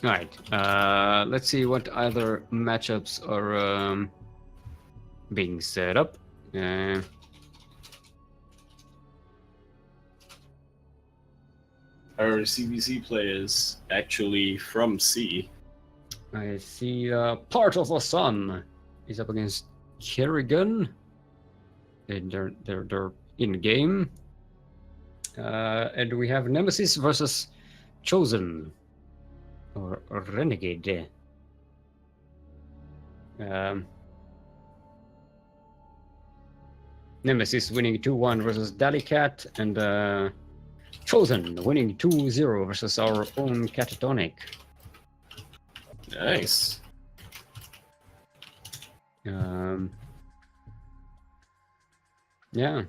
All right. Let's see what other matchups are being set up. Our CBC players actually from Sea. I see Part of the Sun is up against Kerrigan. And they're in game. And we have Nemesis versus Chosen. Or Renegade. Nemesis winning 2-1 versus Dalicat, and Chosen winning 2-0 versus our own Catatonic. Nice. Yeah.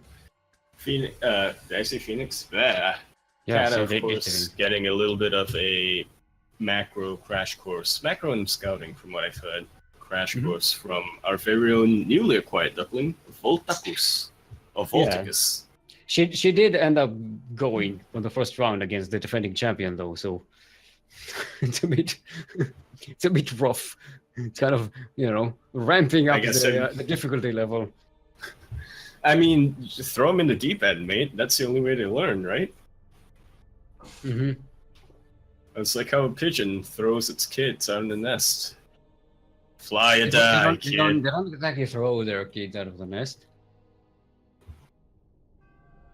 Phoenix, did I say Phoenix? Yeah, Yeah, so of course, getting a little bit of a macro crash course. Macro and scouting, from what I've heard. Crash course from our very own newly acquired duckling, Voltacus. Or Volticus. Yeah. She did end up going on the first round against the defending champion, though, so it's a bit rough. It's kind of, ramping up the difficulty level. I mean, just throw them in the deep end, mate. That's the only way to learn, right? Mm-hmm. It's like how a pigeon throws its kids out of the nest. Fly or die, kid. They don't exactly throw their kids out of the nest.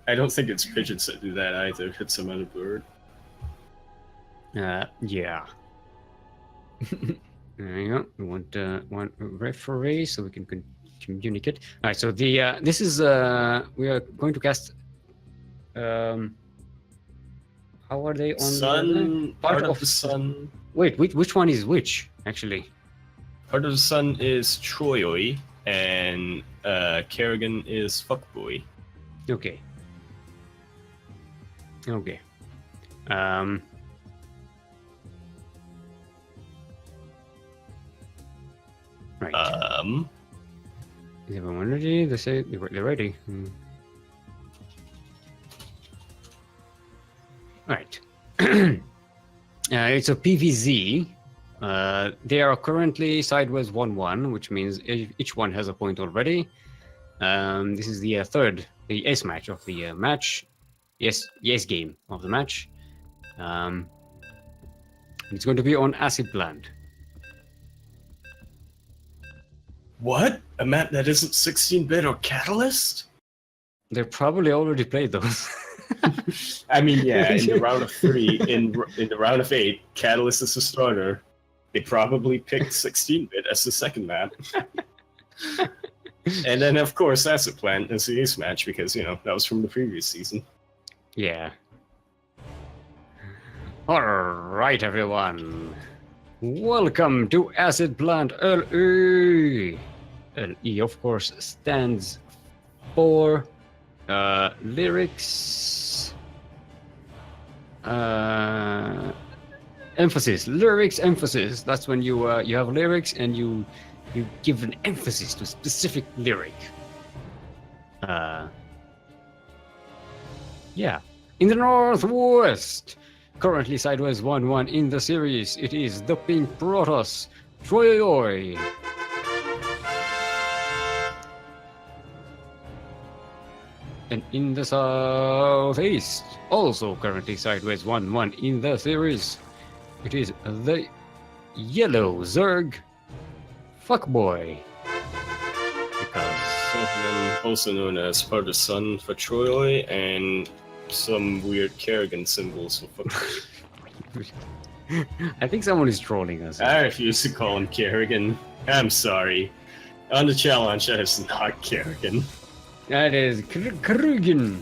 I don't think it's pigeons that do that either. It's some other bird. Yeah. There you go. We want one referee so we can communicate. All right. So this is we are going to cast. How are they on Sun? Part of the Sun. Wait, which one is which actually? Part of the Sun is Troyoi, and Kerrigan is Fuckboy. Okay. Right. Is everyone ready? They say they're ready. Right. It's a PVZ. They are currently sideways 1-1, which means each one has a point already. This is the the ace match of the match. Yes game of the match. It's going to be on Acid Plant. What? A map that isn't 16-bit or Catalyst? They probably already played those. I mean, yeah, in the round of 3, in the round of 8, Catalyst is the starter. They probably picked 16-bit as the second map. And then, of course, Acid Plant is the ace match because, that was from the previous season. Yeah. Alright, everyone. Welcome to Acid Plant LE. LE, of course, stands for lyrics. Emphasis. Lyrics, emphasis. That's when you have lyrics and you give an emphasis to a specific lyric. Yeah. In the Northwest, currently sideways 1-1 in the series, it is the Pink Protoss, Troyoi. And in the Southeast, also currently sideways 1-1 in the series, it is the Yellow Zerg, Fuckboy. Because also known as part of the Sun for Troyoi and some weird Kerrigan symbols for Fuckboy. I think someone is trolling us. I refuse to call him Kerrigan. I'm sorry. On the challenge, that is not Kerrigan. That is Krugen.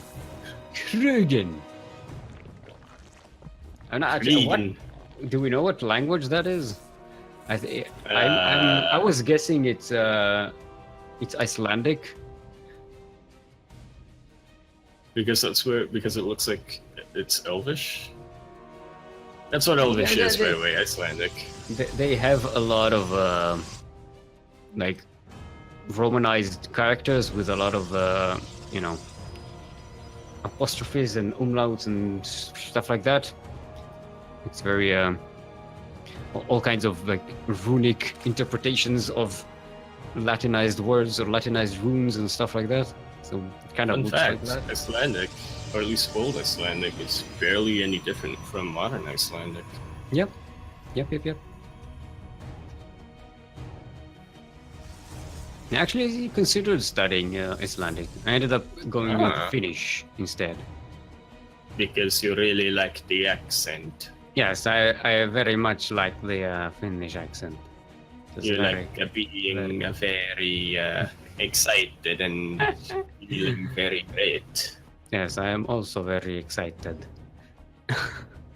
And actually, what? Do we know what language that is? I was guessing it's Icelandic. Because it looks like it's Elvish. That's what Elvish is, by the way, Icelandic. They have a lot of Romanized characters with a lot of apostrophes and umlauts and stuff like that. It's very all kinds of like runic interpretations of Latinized words or Latinized runes and stuff like that. So it kind of Fun looks fact, like that. Icelandic, or at least old Icelandic, is barely any different from modern Icelandic. Yep. I actually considered studying Icelandic. I ended up going with Finnish instead. Because you really like the accent. Yes, I very much like the Finnish accent. It's You very- like being very excited and feeling very great. Yes, I am also very excited.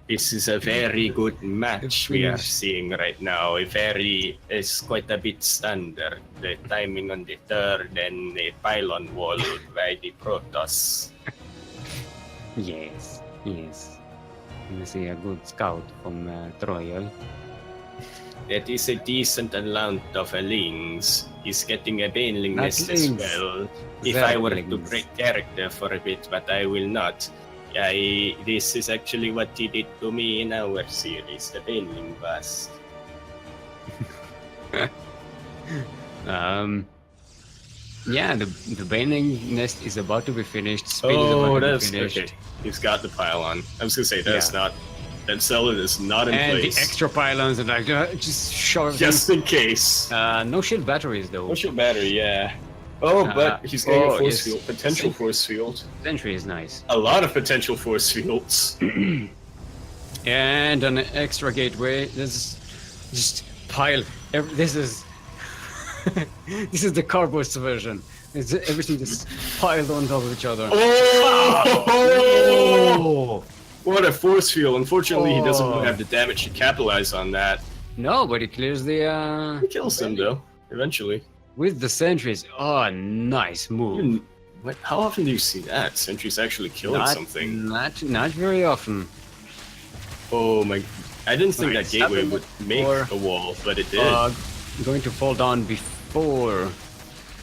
This is a very good match we are seeing right now. It's quite a bit standard. The timing on the third and the pylon wall by the Protoss. Yes. You see a good scout from Troyal. That is a decent amount of lings. He's getting a baneling Not nest as lings. well. If I were to Zerglings. break character for a bit, but I will not. This is actually what he did to me in our series, the baneling bust. Yeah, the Baning nest is about to be finished. Spin is about to be that's finished. okay. He's got the pylon. I was gonna say that cellar is not in And place. the extra pylons and like just shove Just in case. no shield batteries though. What's your battery? Yeah. Oh, but he's getting a force yes. field. Potential force field. Sentry is nice. A lot of potential force fields. And an extra gateway. This is just pile. This is this is the cardboard version. It's everything just piled on top of each other. Oh! What a force field. Unfortunately, he doesn't have the damage to capitalize on that. No, but he clears the He kills them, though, eventually. with the sentries. Oh, nice move. How often do you see that? Sentries actually killing something. Not very often. Oh my... I didn't think Right, that gateway would make or- a wall, but it did. Going to fall down before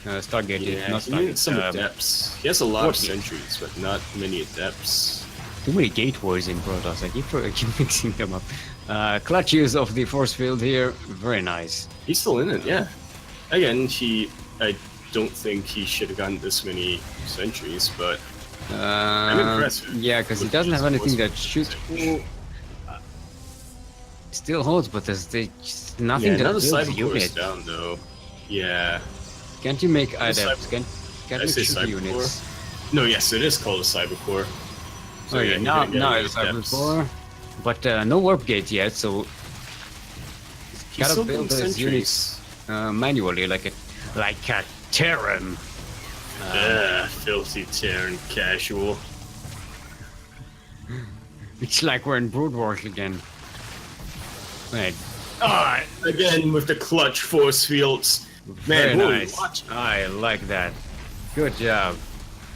Stargate. Yeah, not he needs some Stargate. adepts. He has a lot of 40. sentries, but not many adepts. Too many gateways in Protoss. I keep mixing them up. Clutch use of the force field here. Very nice. He's still in it, yeah. Again, I don't think he should have gotten this many sentries, but I'm impressed. Yeah, because he doesn't have anything that shoots. Still holds, but there's nothing yeah, that another builds cyber core is units. down though. Yeah. Can't you make Is it adepts? Can't I you say shoot cyber units? core? No, yes, it is called a cyber core. So, Okay, yeah, you now didn't get any it's cyber adepts. core, but no warp gate yet, so He's gotta still build building those units manually, like a Terran. Filthy Terran casual. It's like we're in Brood Wars again. Wait. Again with the clutch force fields. Very Man, holy nice. watch. I like that. Good job.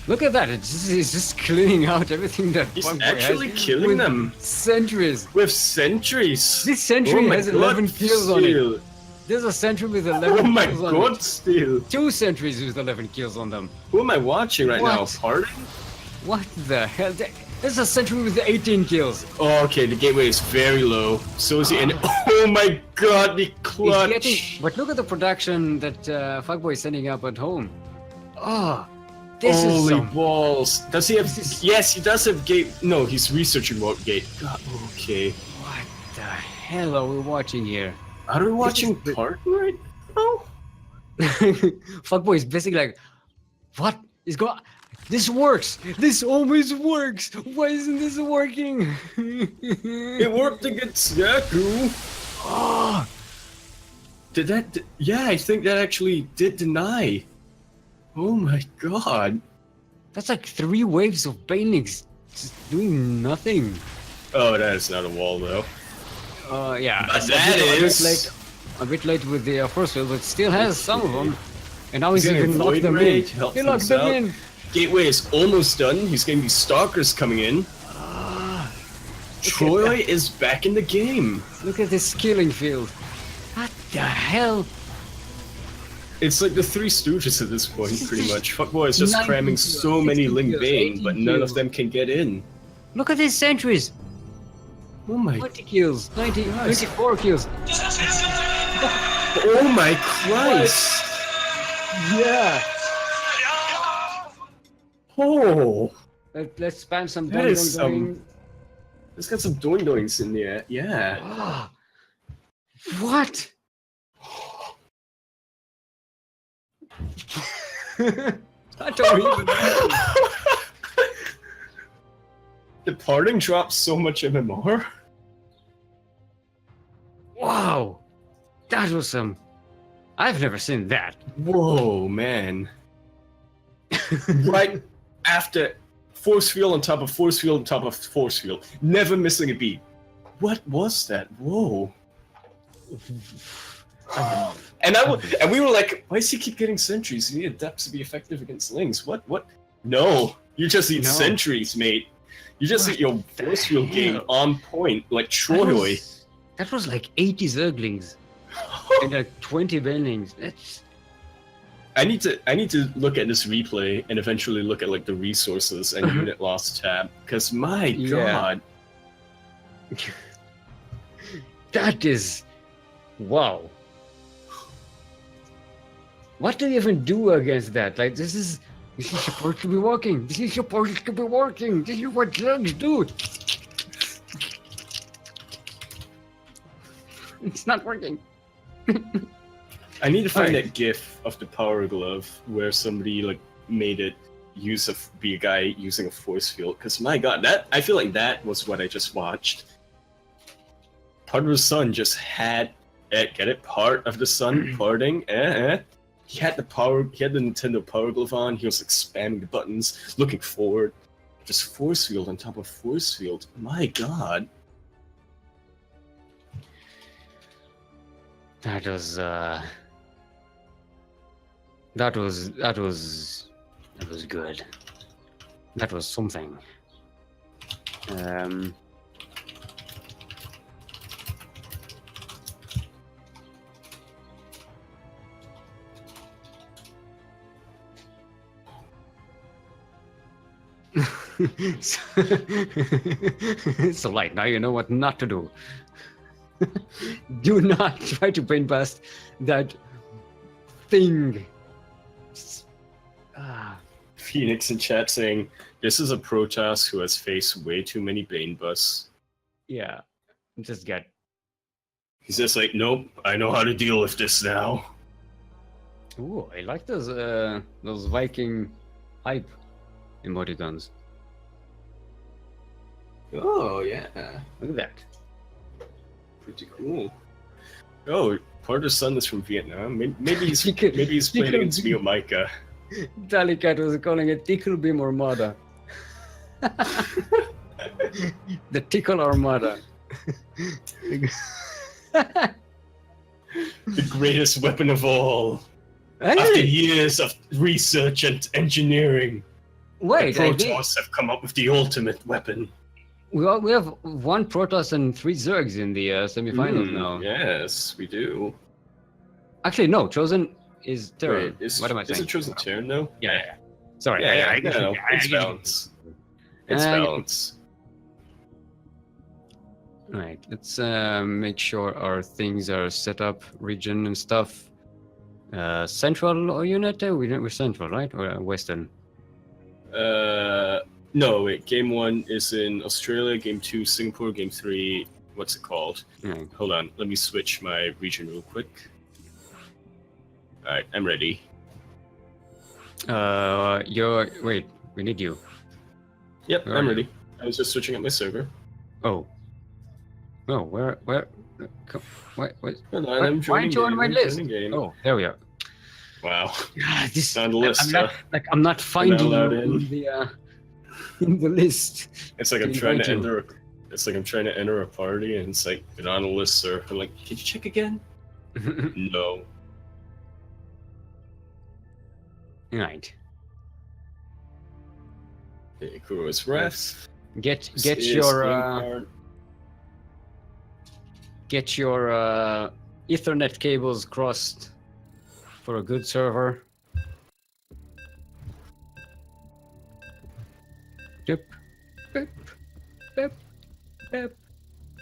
Look at that. It's just cleaning out everything that He's Fuckboy actually has killing with them. Sentries. With sentries. This sentry my has God, 11 kills on it. Steel. There's a sentry with 11 Oh my kills on god, it. Steel. 2 sentries with 11 kills on them. Who am I watching right now? What? Pardon? What the hell? There's a sentry with 18 kills. Oh, okay, the gateway is very low. So is the end. Oh my god, the He's clutch. getting, but look at the production that Fuckboy is setting up at home. Oh, this is Holy some... balls. Does he have... This is- Yes, he does have gate... No, he's researching what gate. God, okay. What the hell are we watching here? Are we watching is the- Parton right now? Fuckboy is basically like, what is going? This works. This always works. Why isn't this working? It worked against Yaku. Oh, Did that... Yeah, I think that actually did deny. Oh my god. that's like 3 waves of banelings just doing nothing. Oh, that is not a wall, though. Yeah, But a that bit is- a bit late with the force field, but still has some of them. And now he's He's getting even locked Void them in. Rage, help He locked them himself. in. Gateway is almost done. He's getting these stalkers coming in. Troy is back in the game. Look at this killing field. What the hell? It's like the Three Stooges at this point, pretty much. Fuckboy is just 19 cramming kills, so many 16 Ling kills, Bane, 18 but none of kills. them can get in. Look at these sentries. Oh my. 20 kills, 94 kills. Oh my Christ. Yeah. Oh. Let's spam some That dong is dong dong. It's got some doings in there. Yeah. Ah, what? I don't even know. The parting drops so much MMR. Wow, that was some. I've never seen that. Whoa, man. Right after force field on top of force field on top of force field. Never missing a beat. What was that? Whoa. And we were like, why does he keep getting sentries? You need adepts to be effective against lings. What? No. You just need sentries, mate. You just need your force field game on point, like Troy. That was like 80 Zerglings and like 20 Banelings. That's. I need to look at this replay and eventually look at like the resources and unit loss tab, because my god. That is wow. What do you even do against that? Like this is supposed to be working. This is supposed to be working. This is what drugs do. It's not working. I need to find that GIF of the power glove where somebody like made it be a guy using a force field. Because my god, that I feel like that was what I just watched. Part of the sun just had get it. Part of the sun parting. He had the Nintendo Power Glove on. He was like spamming the buttons, looking forward. Just force field on top of force field. My god. That was good. That was something. So like now you know what not to do. Do not try to brain bust that thing. Phoenix in chat saying, this is a Protoss who has faced way too many Bane busts. Yeah, just get. He's just like, nope, I know how to deal with this now. Ooh, I like those Viking hype emoticons. Oh yeah, Look at that. pretty cool. Oh, part of the sun is from Vietnam. Maybe he's playing against me or Micah. Dalicat was calling it Tickle Beam Armada. The Tickle Armada. The greatest weapon of all. Hey! After years of research and engineering, Wait, the Protoss have come up with the ultimate weapon. we have one Protoss and 3 Zergs in the semifinals now. Yes, we do. Actually, no, Chosen is Terran. Wait, What am I saying? Is it Chosen Terran though? Yeah. Sorry. It's balance. It's balance. Right, let's make sure our things are set up, region and stuff. Central or unit? We're central, right? Or western? No, wait. Game 1 is in Australia. Game 2, Singapore. Game 3, what's it called? Right. Hold on. Let me switch my region real quick. Alright, I'm ready. Wait, we need you. Yep, Where I'm are ready. I was just switching up my server. Oh. Oh, where? Wait. Hold on, I'm Why aren't you on my list? Game. Oh, there we are. Wow. This on the list, I'm not finding you allowed in the list. It's like I'm trying to enter. It's like I'm trying to enter a party, and it's like you're on a list, sir. I'm like, can you check again? No. Right. Okay, cool. It's refs. Get your Ethernet cables crossed for a good server. Yep. Yep. Yep. Yep.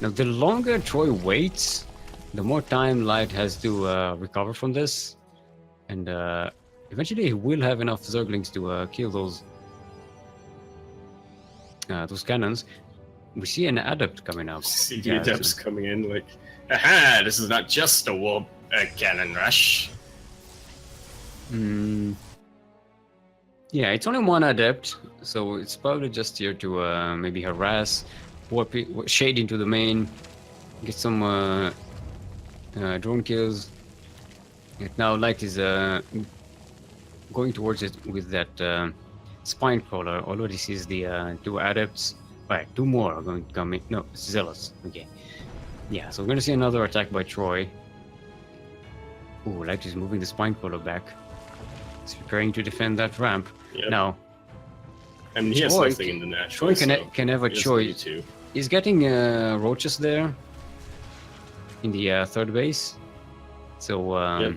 Now, the longer Troy waits, the more time Light has to recover from this, and eventually he will have enough Zerglings to kill those cannons. We see an adept coming up. See the adepts coming in like, aha! This is not just a warp cannon rush. Yeah, it's only one adept, so it's probably just here to maybe harass, warp shade into the main, get some drone kills. And now Light is going towards it with that spine crawler. Already sees the two adepts. Right, two more are going to come in. No, zealots. Okay. Yeah, so we're going to see another attack by Troy. Ooh, Light is moving the spine crawler back. He's preparing to defend that ramp. Yep. Now, I mean, he has Troy something in the natural. Troy can have a choice. He's getting roaches there in the third base. So, yep.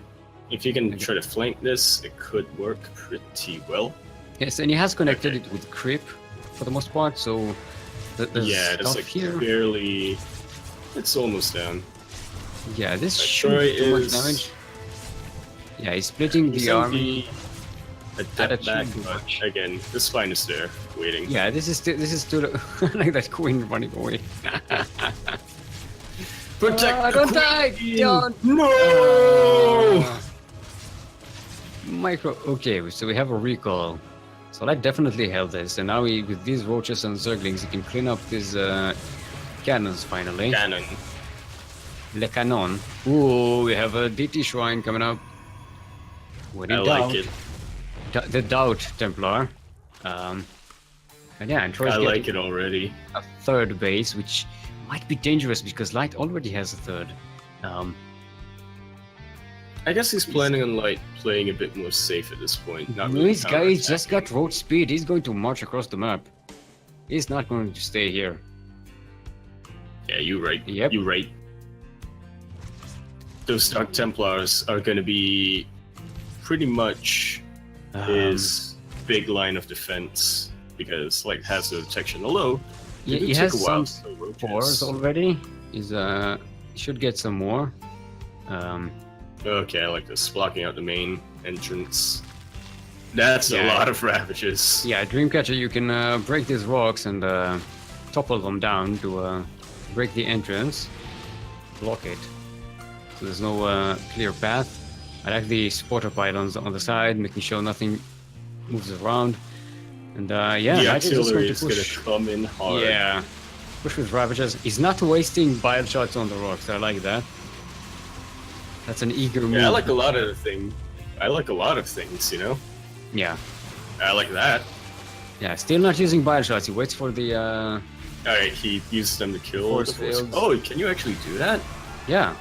If you can try to flank this, it could work pretty well. Yes, and he has connected it with creep for the most part, so yeah, it's like here. barely. It's almost down. Yeah, this shouldn't do much damage. Yeah, he's splitting the army. Adept back, but again, the spine is there, waiting. Yeah, this is still like that queen running away. Protect! Don't die! Don't! No! Micro. Okay, so we have a recall. So that definitely held this, and now with these roaches and zerglings, he can clean up these cannons finally. Cannon. Le canon. Ooh, we have a DT shrine coming up. What in doubt? Like it. The Doubt Templar. And yeah, and Troy's I like getting it already. a third base, which might be dangerous because Light already has a third. I guess he's planning on like playing a bit more safe at this point. Not really This guy just got road speed. He's going to march across the map. He's not going to stay here. Yeah, you're right. Yep. You're right. Those Dark Templars are going to be pretty much his big line of defense because Light has the detection. Although he has some spores already. He's should get some more. Okay, I like this. Blocking out the main entrance. That's a lot of ravages. Yeah, Dreamcatcher, you can break these rocks and topple them down to break the entrance, block it. So there's no clear path. I like the supporter pylons on the side, making sure nothing moves around. And yeah, the Light is artillery just is going to come in hard. Yeah, push with Ravagers. He's not wasting bile shots on the rocks. I like that. That's an eager move. Yeah, I like a lot of the thing. I like a lot of things, you know? Yeah. I like that. Yeah, still not using bile shots. He waits for the Alright, he uses them to kill force the force. fields. Oh, can you actually do that? Yeah.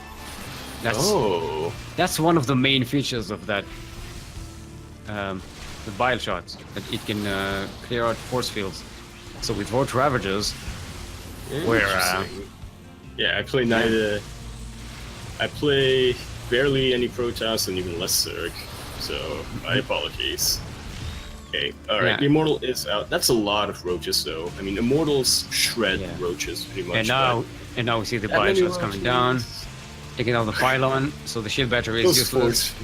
That's one of the main features of that. The bile shots, that it can clear out force fields. So with Roach Ravagers, where yeah, I play neither. I play barely any Protoss and even less Zerg, so my apologies. Okay, alright, the Immortal is out. That's a lot of roaches though. I mean, Immortals shred roaches pretty much. And now we see the bile shots coming down, taking out the pylon, so the shield battery is useless.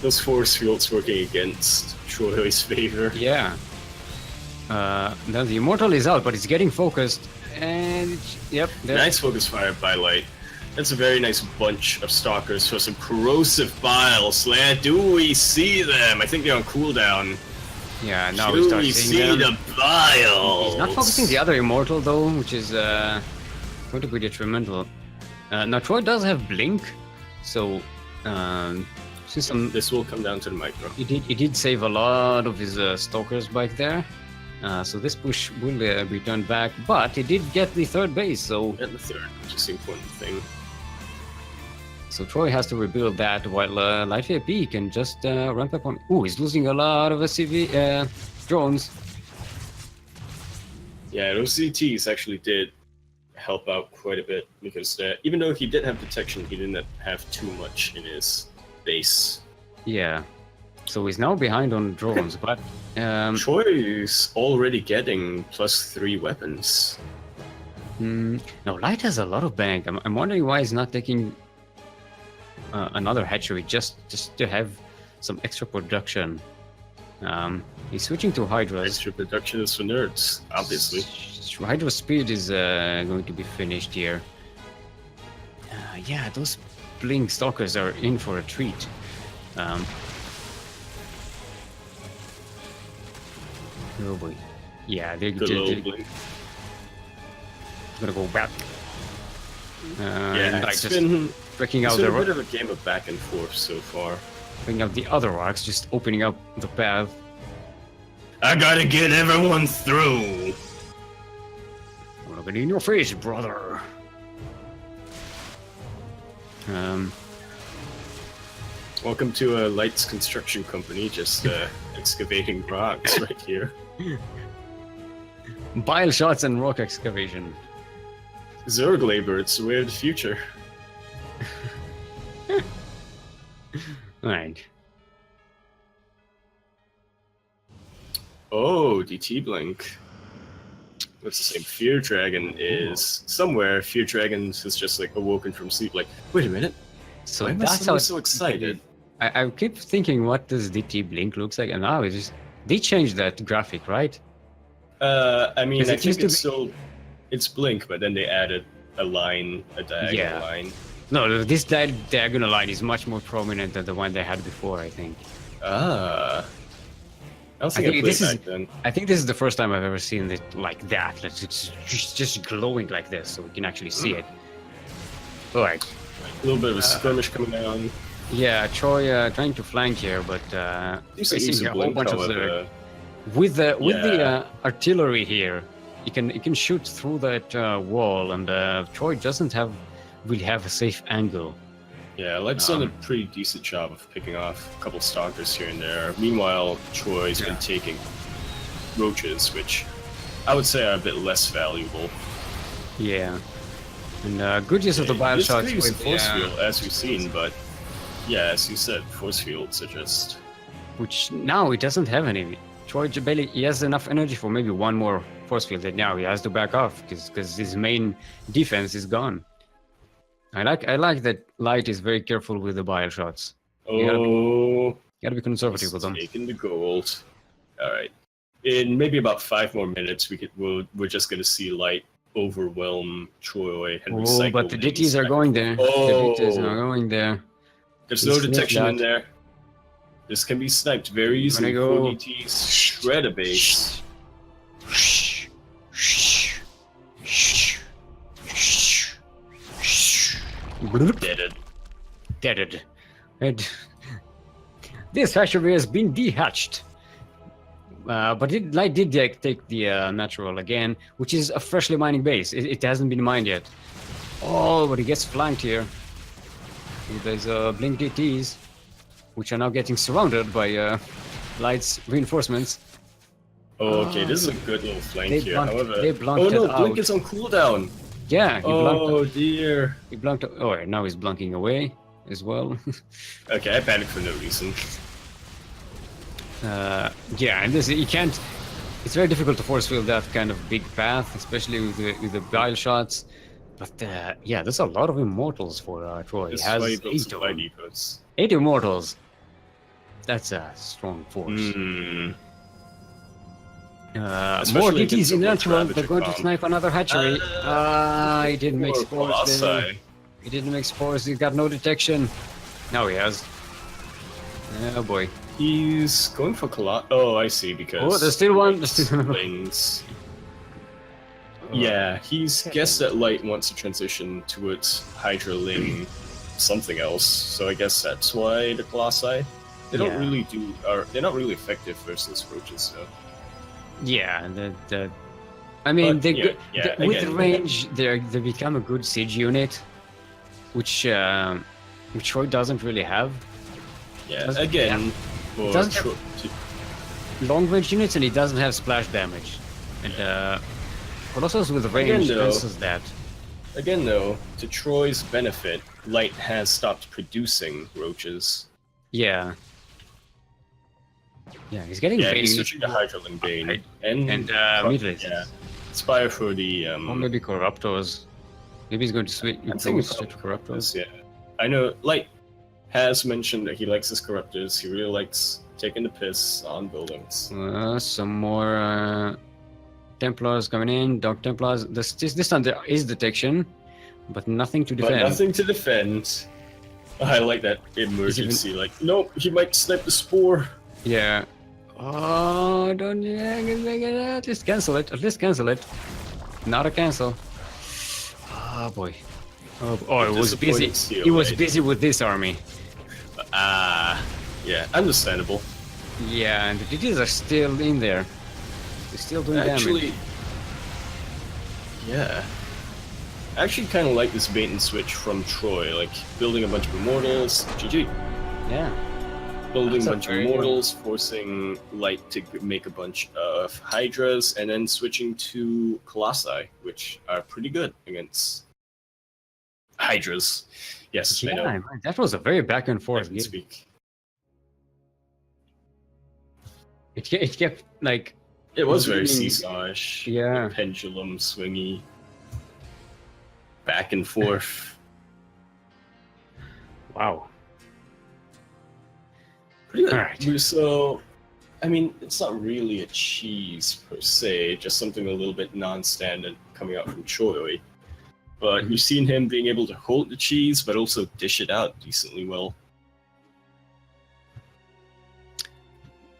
Those force fields working against Troy's favor. Yeah. Now the Immortal is out, but it's getting focused, and yep. Nice focus fire by Light. That's a very nice bunch of stalkers for some corrosive bile. Slayer, do we see them? I think they're on cooldown. Yeah, now we start seeing them. The bile. He's not focusing the other Immortal though, which is going to be detrimental. Now Troy does have Blink, so since this will come down to the micro. He did save a lot of his stalkers back there. So this push will be turned back, but he did get the third base, so... Get the third, which is the important thing. So Troy has to rebuild that, while Light VIP can just ramp up on... Ooh, he's losing a lot of SCV drones. Yeah, those CTs actually did help out quite a bit, because even though he did have detection, he didn't have too much in his base. Yeah. So he's now behind on drones, but... Troy is already getting +3 weapons. No, Light has a lot of bank. I'm wondering why he's not taking another hatchery just to have some extra production. He's switching to Hydras. Extra production is for nerds, obviously. Hydra speed is going to be finished here. Yeah, those Blink Stalkers are in for a treat. Oh boy. Yeah, they're gonna go back. Yeah, like it's just been breaking a out bit of a game of back and forth so far. breaking out the other rocks, just opening up the path. I gotta get everyone through. Look at in your face, brother. Welcome to a Light's construction company, just excavating rocks right here. Bile shots and rock excavation. Zerg labor, it's the way of the future. Alright. Oh, DT Blink. What's the same? Fear Dragon is somewhere. Fear Dragon has just like awoken from sleep. Like, wait a minute. So Why am that's I how so excited? I keep thinking, what does DT Blink looks like? And now it's just they changed that graphic, right? I mean, I it used think to it's still it's Blink, but then they added a line, a diagonal line. No, this diagonal line is much more prominent than the one they had before, I think. Ah. I don't think I think played this is- back then. I think this is the first time I've ever seen it like that. That it's just glowing like this, so we can actually see it. Alright. A little bit of a skirmish coming down. Yeah, Troy trying to flank here, but Seems like facing he's a a whole Blink, bunch of however. with the artillery here, you can shoot through that wall, and Troy doesn't really have a safe angle. Yeah, Light's done a pretty decent job of picking off a couple stalkers here and there. Meanwhile, Troy's been taking roaches, which I would say are a bit less valuable. Yeah, and good use of the bile This shots could use with a force field, as we've seen, but yeah, as you said, force fields are just... which now he doesn't have any. Troy Jabeli, he has enough energy for maybe one more force field, and now he has to back off because his main defense is gone. I like that Light is very careful with the bile shots. You gotta be conservative with them. Taking the gold. All right. In maybe about 5 more minutes, we're just gonna see Light overwhelm Troy and recycle. But the things. DTs are going there. Oh. The DTs are going there. There's He no sniffed detection in that. there. This can be sniped very easily. Gonna go. 4 DTs, shred a base. Deaded. Deaded. And this hatchery has been dehatched. But Light did take the natural again, which is a freshly mining base. It hasn't been mined yet. Oh, but he gets flanked here. There's Blink DTs, which are now getting surrounded by Light's reinforcements. Oh, okay, this is a good little flank They here. blanked- However, they blanked oh no, it Blink out. is on cooldown. Yeah, he Oh blanked. dear. He blanked. Oh, now he's blanking away as well. Okay, I panicked for no reason. Yeah, and you can't. It's very difficult to force field that kind of big path, especially with the bile shots. But yeah, there's a lot of immortals for Troy. This He is has why he built 8 supply of them. depots. 8 immortals. That's a strong force. Hmm. More Especially DTs against in the natural. Ravager They're going to farm. snipe another hatchery. He didn't make Poor spores there. Colossi. He didn't make spores. He got no detection. Now he has. Oh boy. He's going for Oh, I see, because... Oh, there's still one. There's still one. Things. Yeah, he's guessed that Light wants to transition towards Hydraling something else, so I guess that's why the Colossi. They're not really effective versus roaches, though. Yeah, I mean, But, with again- range, they become a good siege unit, which Troy doesn't really have. Yeah, Doesn't- again, for Doesn't Tro- Long range units, and he doesn't have splash damage. And Colossus with range though- versus that. again though, to Troy's benefit, Light has stopped producing roaches. Yeah. Yeah, he's getting Yeah, he's baiting switching to Hydraling Bane, and and mutilates. yeah, Spire for the Or maybe Corruptors. Maybe he's going to switch. I think it's switch to Corruptors. Yeah, I know. Light has mentioned that he likes his Corruptors. He really likes taking the piss on buildings. Some more Templars coming in. Dark Templars. This time there is detection, but nothing to defend. But nothing to defend. I like that emergency. Like, nope, he might snipe the spore. Yeah. Oh, don't at least cancel it. At least cancel it. Not a cancel. Oh boy. Oh, it was busy. He was busy with this army. Yeah, understandable. Yeah, and the DDs are still in there. They're still doing damage. Yeah. I actually kind of like this bait and switch from Troy, like building a bunch of immortals. GG. Yeah. Building a bunch of immortals, forcing Light to make a bunch of Hydras, and then switching to Colossi, which are pretty good against Hydras. Yes, I know. Man, that was a very back and forth game. Speak. It kept like. It was very seesawish. Yeah. Pendulum swingy. Back and forth. Wow. Pretty good. All right. So, I mean, it's not really a cheese per se, just something a little bit non-standard coming out from Choi. But you've seen him being able to hold the cheese, but also dish it out decently well.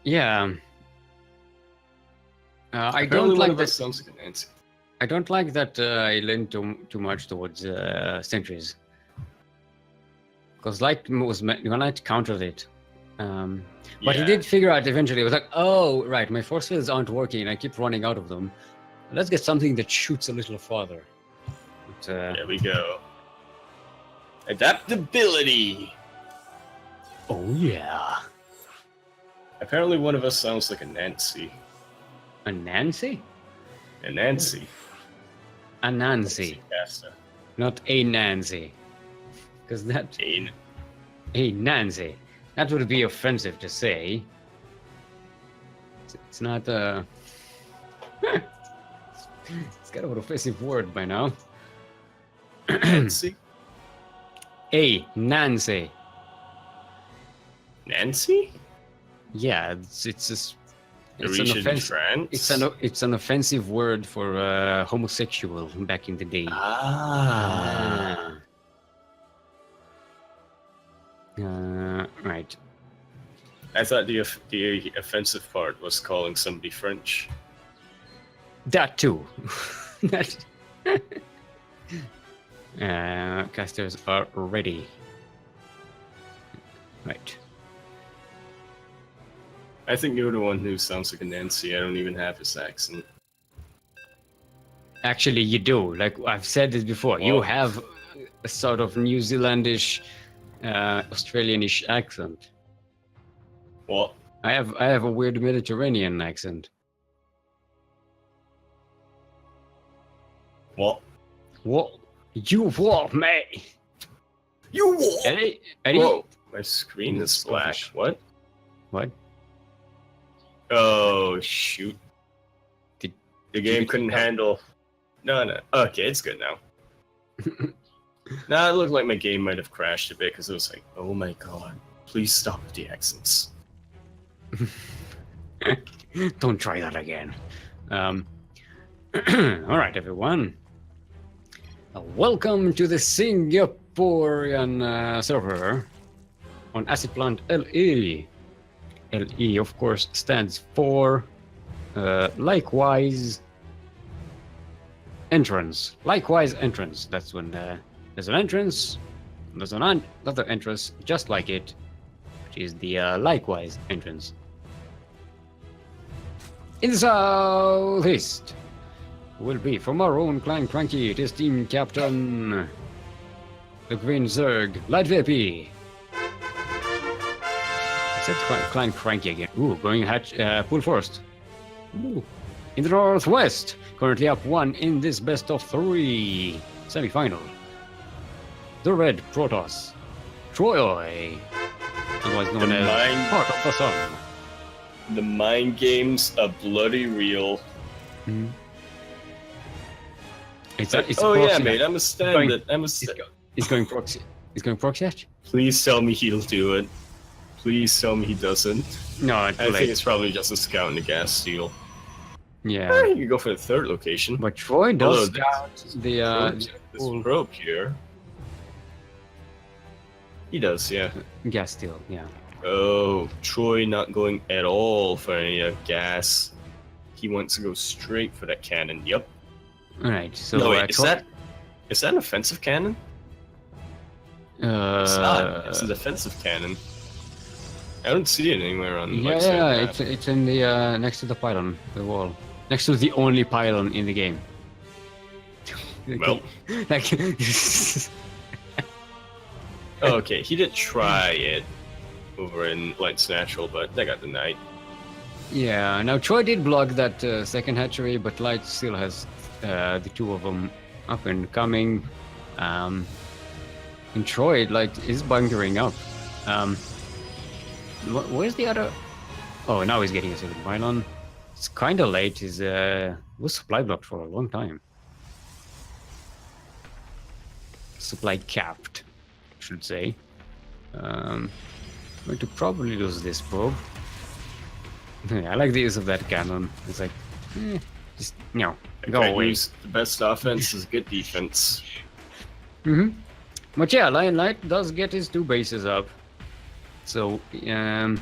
Yeah. I don't like that. Sounds like an answer. I don't like that I lean too much towards sentries. Because Light was gonna counter it. But he did figure out eventually, it was like, oh, right, my force fields aren't working, I keep running out of them. Let's get something that shoots a little farther. But, there we go. Adaptability! Oh, yeah. Apparently one of us sounds like a Nancy. A Nancy? A Nancy. A Nancy. Not a Nancy. Because that... A Nancy. That would be offensive to say. It's not it's kind of an offensive word by now. Nancy? A Nancy. Nancy? Yeah, it's an offensive. It's an offensive word for homosexual back in the day. Right. I thought the offensive part was calling somebody French. That too. Casters are ready. Right. I think you're the one who sounds like a Nancy. I don't even have his accent. Actually, you do. Like I've said this before. You have a sort of New Zealandish, Australianish accent. What? I have a weird Mediterranean accent. What? What? You what, mate? You what? Eddie? Whoa, my screen is black. What? What? Oh, shoot. The game couldn't handle... No. Okay, it's good now. Nah, it looked like my game might have crashed a bit because it was like, oh my god, please stop with the accents. Don't try that again. Alright, everyone. Welcome to the Singaporean server on Acid Plant LE. LE, of course, stands for likewise entrance. Likewise entrance. That's when there's an entrance, there's another entrance just like it, which is the likewise entrance. In the southeast will be from our own Clan CranKy, it is Team Captain, the Green Zerg, Light VP. I said Clan CranKy again. Ooh, going pool first. Ooh. In the northwest, currently up 1 in this best of 3 semi-final. The Red Protoss, Troy, otherwise known as Part of the Sun. The mind games are bloody real. It's oh yeah, proxy mate. hatch. I'm a standard. I'm a. He's going proxy. He's going proxy hatch. Please tell me he'll do it. Please tell me he doesn't. No, I too think late. it's probably just a scout and a gas steal. Yeah, You can go for the third location. but Troy Although does scout the this full probe here. He does, yeah. gas steal. Yeah. Oh, Troy not going at all for any gas. He wants to go straight for that cannon. Yep. All right. So No, wait, Troy- is that an offensive cannon? It's not. It's a defensive cannon. I don't see it anywhere on. Yeah, like, say, yeah, the map. it's in the next to the pylon, the wall, next to the only pylon in the game. Well, like, oh, okay. He did try it over in Light's Natural, but that got denied. yeah. Now Troy did block that second hatchery, but Light still has the two of them up and coming. And Troy is bunkering up. Where's the other? Oh, now he's getting a second pylon. It's kind of late. He's was supply blocked for a long time. Supply capped, I should say. Going to probably lose this probe. I like the use of that cannon. It's like, just no, go Can't away. use the best offense is good defense. But yeah, Light does get his two bases up. So yeah,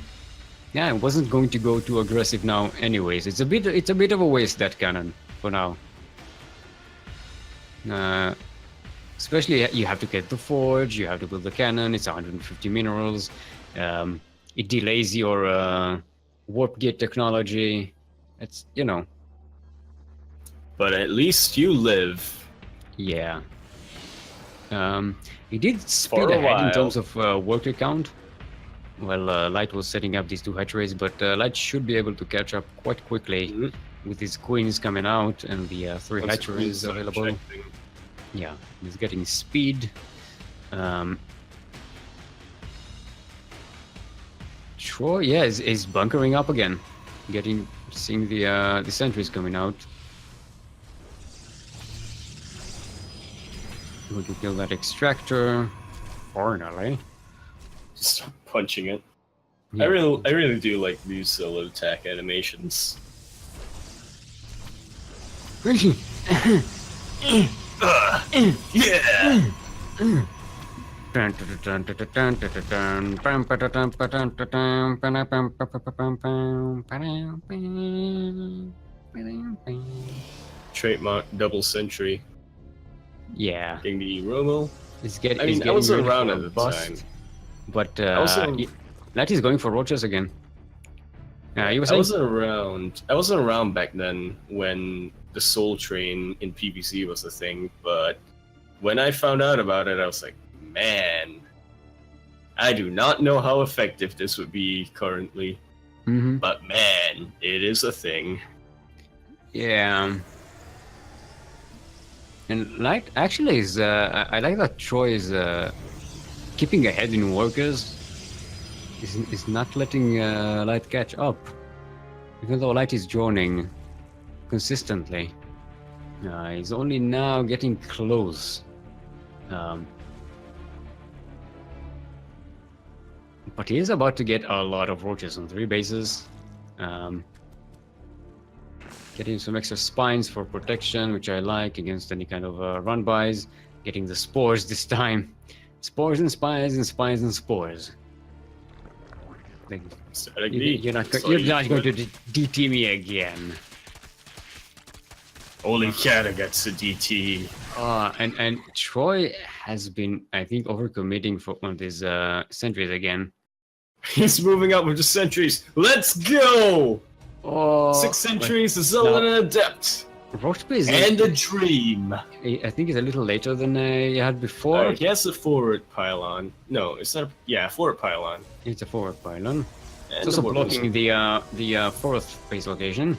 I wasn't going to go too aggressive now. Anyways, it's a bit of a waste, that cannon for now. Especially you have to get the forge, you have to build the cannon. It's 150 minerals. It delays your warp gate technology. It's But at least you live. Yeah. He did For speed a ahead in while. terms of worker count. Well, Light was setting up these two hatcheries, but Light should be able to catch up quite quickly with his queens coming out and the three Once hatcheries the queens available. start checking. Yeah, he's getting speed. Troy, yeah, is bunkering up again, seeing the sentries coming out. Going to kill that extractor. Finally. Stop punching it. Yeah. I really do like these solo attack animations. Yeah. Trademark double century. Yeah, Getting the Romo. I I wasn't around at the time. But Also- Light is going for roaches again. You were I saying? wasn't around. I wasn't around back then when the Soul Train in PvC was a thing. But when I found out about it, I was like, man, I do not know how effective this would be currently. Mhm. But man, it is a thing. Yeah. And Light actually is. I like that Troy is keeping ahead in workers. Is not letting Light catch up, even though Light is joining consistently. He's only now getting close. But he is about to get a lot of roaches on 3 bases. Getting some extra spines for protection, which I like against any kind of run-bys. Getting the spores this time. Spores and spines and spines and spores. Like, Static you- D. you're not, That's go- all you're you not going to do. DT me again. Only Kata gets the DT. And Troy has been, I think, overcommitting for one of these sentries again. He's moving up with the sentries. Let's go! Oh, 6 sentries, a Zealot and a Adept. Roach Base And a Dream. I think it's a little later than you had before. He has a forward pylon. No, it's not. A forward pylon. It's a forward pylon. And It's also the warp blocking the fourth base location.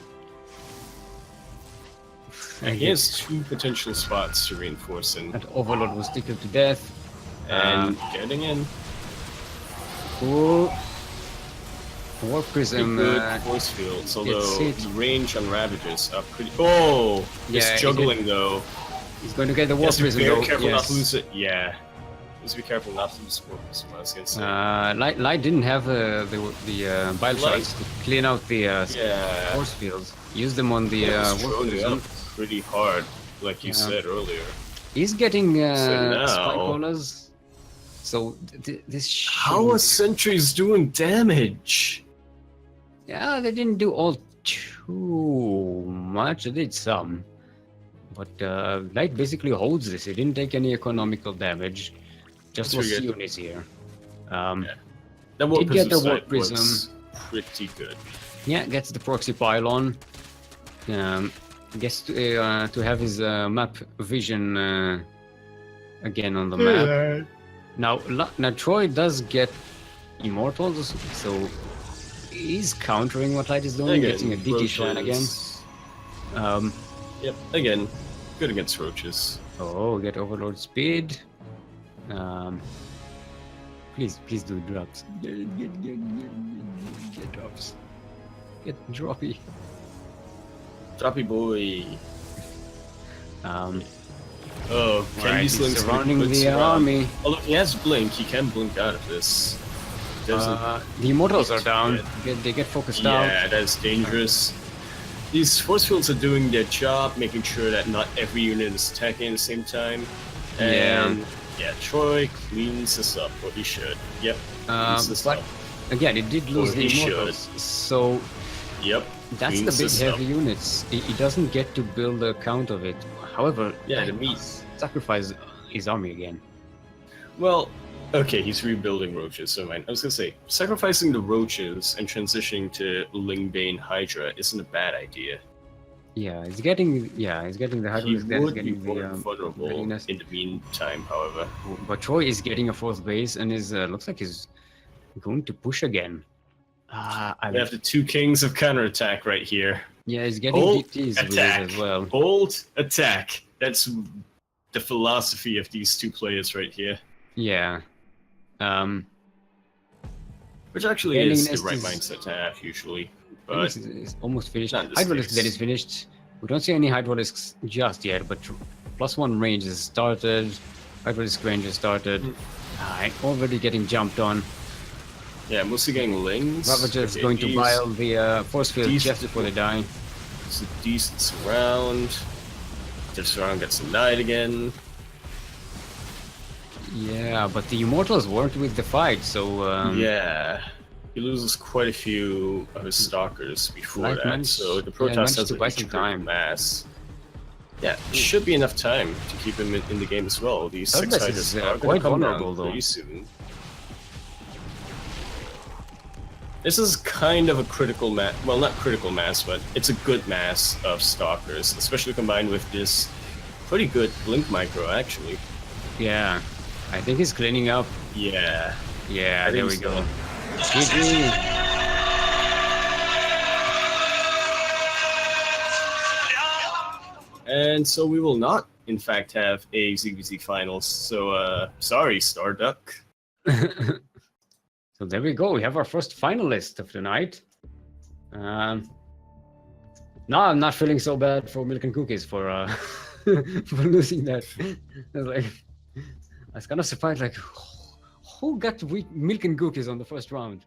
And he has 2 potential spots to reinforce in. That Overlord was tickled to death. And getting in. Cool. Warp Prism. Good force fields, although hit. the range on Ravages are pretty. Oh! Yeah, It's he juggling though. He's going to get the warp Yes, be prism very though. careful not to Yes. lose it. Yeah. Just be careful not to lose warp prism. I was gonna say. Light didn't have the bile Light. shards to clean out the Yeah. force fields. Use them on the It's warp thrown prism. up pretty hard, like you said earlier. He's getting now- spike rollers. So this How are shouldn't- sentries doing damage? Yeah, they didn't do all too much. They did some. But Light basically holds this. He didn't take any economical damage. Just That's was pretty good. units here. That warp Did get prism the warp side was prism. pretty good. Yeah, gets the proxy pylon. Gets to have his map vision again on the map. Now Troy does get immortals, so he's countering what Light is doing, getting a DT shrine again. Yep, again, good against roaches. Oh, get overload speed. Please do drops. Get drops. Get droppy. Droppy boy. Oh, Right, Candy he's Sling's surrounding the army. Although he has blink, he can blink out of this. The immortals are down. They get focused out. Yeah, that's dangerous. These force fields are doing their job, making sure that not every unit is attacking at the same time. And yeah, Troy cleans this up, or he should. Yep. Cleans this But up. again, it did lose Or the he immortals. So Yep. that's the cleans big this heavy up. units. He doesn't get to build a count of it. However, Yeah, he the meat. does sacrifice his army again. Well, okay, he's rebuilding roaches, so I was gonna say, sacrificing the roaches and transitioning to Lingbane Hydra isn't a bad idea. Yeah, he's getting the He Hydralisk, then he's would be getting more the vulnerable readiness. in the meantime, however. But Troy is getting a fourth base and is looks like he's going to push again. We have the two kings of counterattack right here. Yeah, he's getting Hold, DTs with attack. it as well. Hold, attack. That's the philosophy of these two players right here. Yeah. Which actually Gaining is the nest right is- mindset to have, usually. But But it's almost finished. not in this Hydralisk case. that is finished. We don't see any Hydralisks just yet, but +1 range is started. Hydralisk range is started. Already getting jumped on. yeah, mostly getting lings. Ravager is Okay, going to he's- bile the force field these- just before they die. It's a decent surround. The surround gets denied again. Yeah, but the Immortals weren't with the fight, so Yeah. He loses quite a few of his stalkers before Light that, managed- so the yeah, Protoss managed has to a buy huge some critical time. mass. Yeah, should be enough time to keep him in the game as well. These Third 6 base Hydras is, are going quite to come vulnerable, down though. pretty soon. This is kind of a critical mass, well, not critical mass, but it's a good mass of stalkers, especially combined with this pretty good blink micro, actually. yeah. I think he's cleaning up. Yeah. Yeah, I there think we go. so. GG. And so we will not, in fact, have a ZVZ finals. So, sorry, Starduck. So there we go. We have our first finalist of the night. No, I'm not feeling so bad for Milk and Cookies for for losing that. I was like, I was kind of surprised. Like, who got Milk and Cookies on the first round?